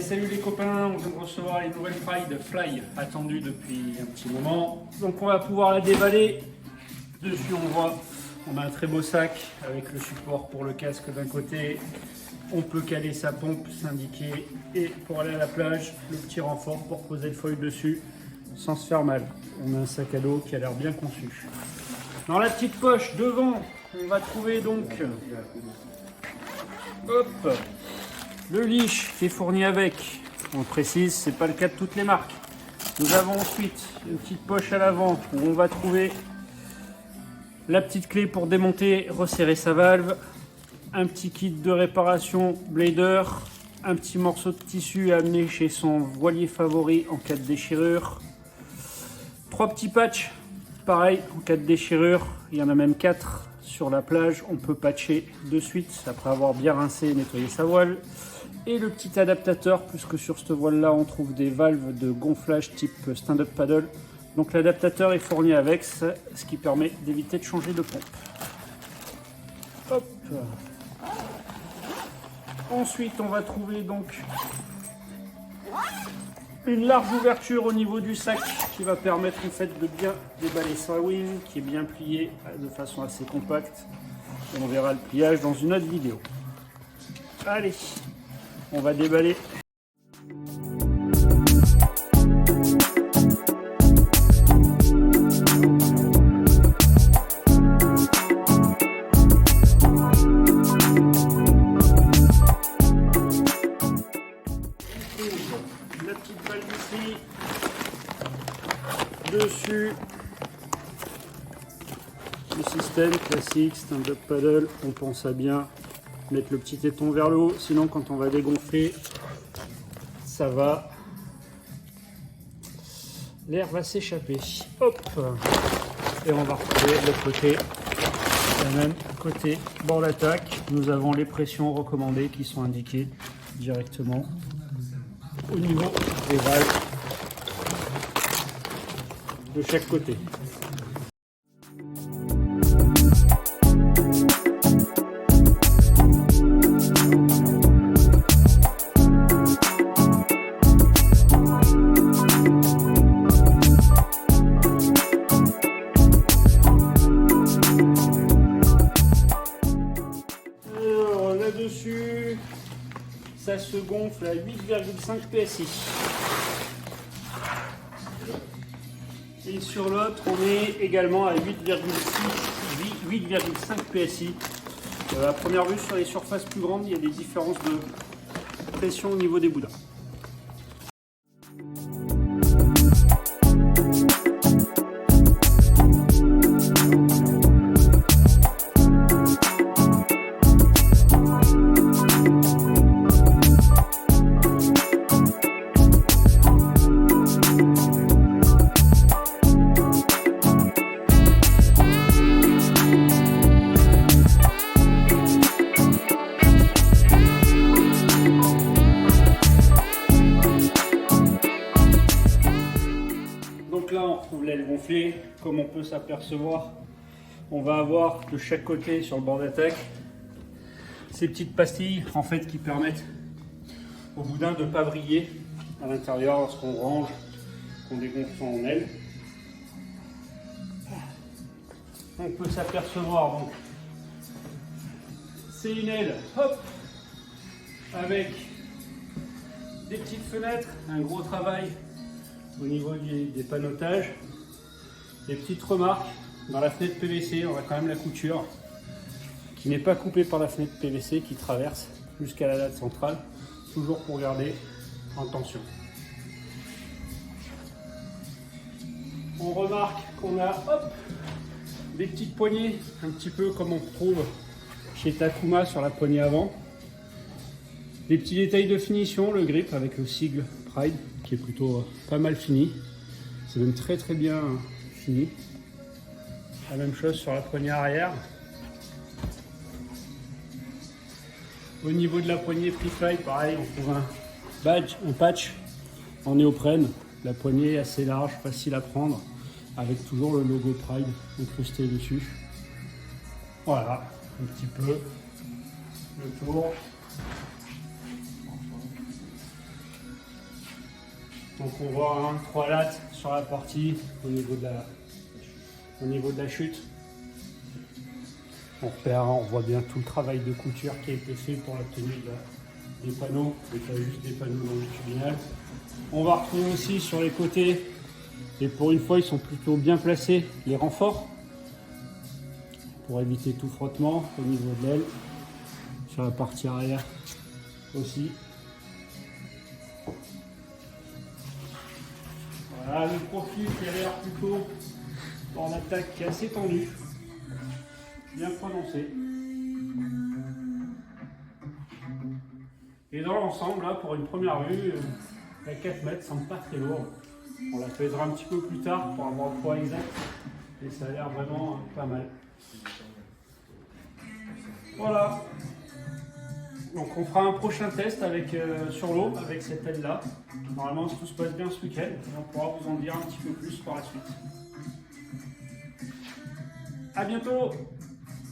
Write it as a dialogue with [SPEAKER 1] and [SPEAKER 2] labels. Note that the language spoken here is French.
[SPEAKER 1] salut les copains, on vient de recevoir les nouvelles Fly attendues depuis un petit moment. Donc on va pouvoir la déballer. Dessus on a un très beau sac avec le support pour le casque d'un côté. On peut caler sa pompe syndiquée et pour aller à la plage, le petit renfort pour poser le foil dessus sans se faire mal. On a un sac à dos qui a l'air bien conçu. Dans la petite poche devant, on va trouver donc le leash qui est fourni avec. On précise, c'est pas le cas de toutes les marques. Nous avons ensuite une petite poche à l'avant où on va trouver la petite clé pour démonter, resserrer sa valve, un petit kit de réparation blader, un petit morceau de tissu à amener chez son voilier favori en cas de déchirure, 3 petits patchs, pareil en cas de déchirure, il y en a même 4 sur la plage, on peut patcher de suite après avoir bien rincé et nettoyé sa voile. Et le petit adaptateur, puisque sur cette voile là on trouve des valves de gonflage type stand-up paddle. Donc l'adaptateur est fourni avec, ce qui permet d'éviter de changer de pompe. Hop. Ensuite on va trouver donc une large ouverture au niveau du sac qui va permettre en fait de bien déballer sa wing, qui est bien pliée de façon assez compacte. Et on verra le pliage dans une autre vidéo. Allez, on va déballer. La petite balle ici, dessus, le système classique stand-up paddle. On pense à bien mettre le petit téton vers le haut, sinon quand on va dégonfler, ça va, l'air va s'échapper. Hop, et on va retrouver de l'autre côté, la même côté bord d'attaque. Nous avons les pressions recommandées qui sont indiquées directement au niveau des valves de chaque côté. Alors là-dessus, ça se gonfle à 8,5 PSI. Et sur l'autre, on est également à 8,5 PSI. À première vue, sur les surfaces plus grandes, il y a des différences de pression au niveau des boudins. Donc là on retrouve l'aile gonflée. Comme on peut s'apercevoir, on va avoir de chaque côté sur le bord d'attaque ces petites pastilles en fait qui permettent au boudin de ne pas briller à l'intérieur lorsqu'on range, qu'on dégonfle son aile. On peut s'apercevoir donc c'est une aile avec des petites fenêtres, un gros travail au niveau des panotages, des petites remarques dans la fenêtre PVC. On a quand même la couture qui n'est pas coupée par la fenêtre PVC qui traverse jusqu'à la lame centrale, toujours pour garder en tension. On remarque qu'on a des petites poignées, un petit peu comme on trouve chez Takuma sur la poignée avant. Des petits détails de finition, le grip avec le sigle Pride qui est plutôt pas mal fini. C'est même très bien fini. La même chose sur la poignée arrière. Au niveau de la poignée Freefly, pareil, on trouve un badge, un patch en néoprène. La poignée est assez large, facile à prendre, avec toujours le logo Pride incrusté dessus. Voilà, un petit peu le tour. Donc on voit 3 lattes sur la partie au niveau de la chute. On repère, on voit bien tout le travail de couture qui a été fait pour la tenue des panneaux, et pas juste des panneaux longitudinales. On va retrouver aussi sur les côtés, et pour une fois ils sont plutôt bien placés, les renforts pour éviter tout frottement au niveau de l'aile, sur la partie arrière aussi. Voilà le profil qui a l'air plutôt en attaque qui est assez tendu, bien prononcé. Et dans l'ensemble, là, pour une première vue, la 4 mètres semble pas très lourde. On la pèsera un petit peu plus tard pour avoir le poids exact. Et ça a l'air vraiment pas mal. Voilà. Donc on fera un prochain test avec, sur l'eau avec cette aile-là. Normalement, si tout se passe bien ce week-end, on pourra vous en dire un petit peu plus par la suite. À bientôt!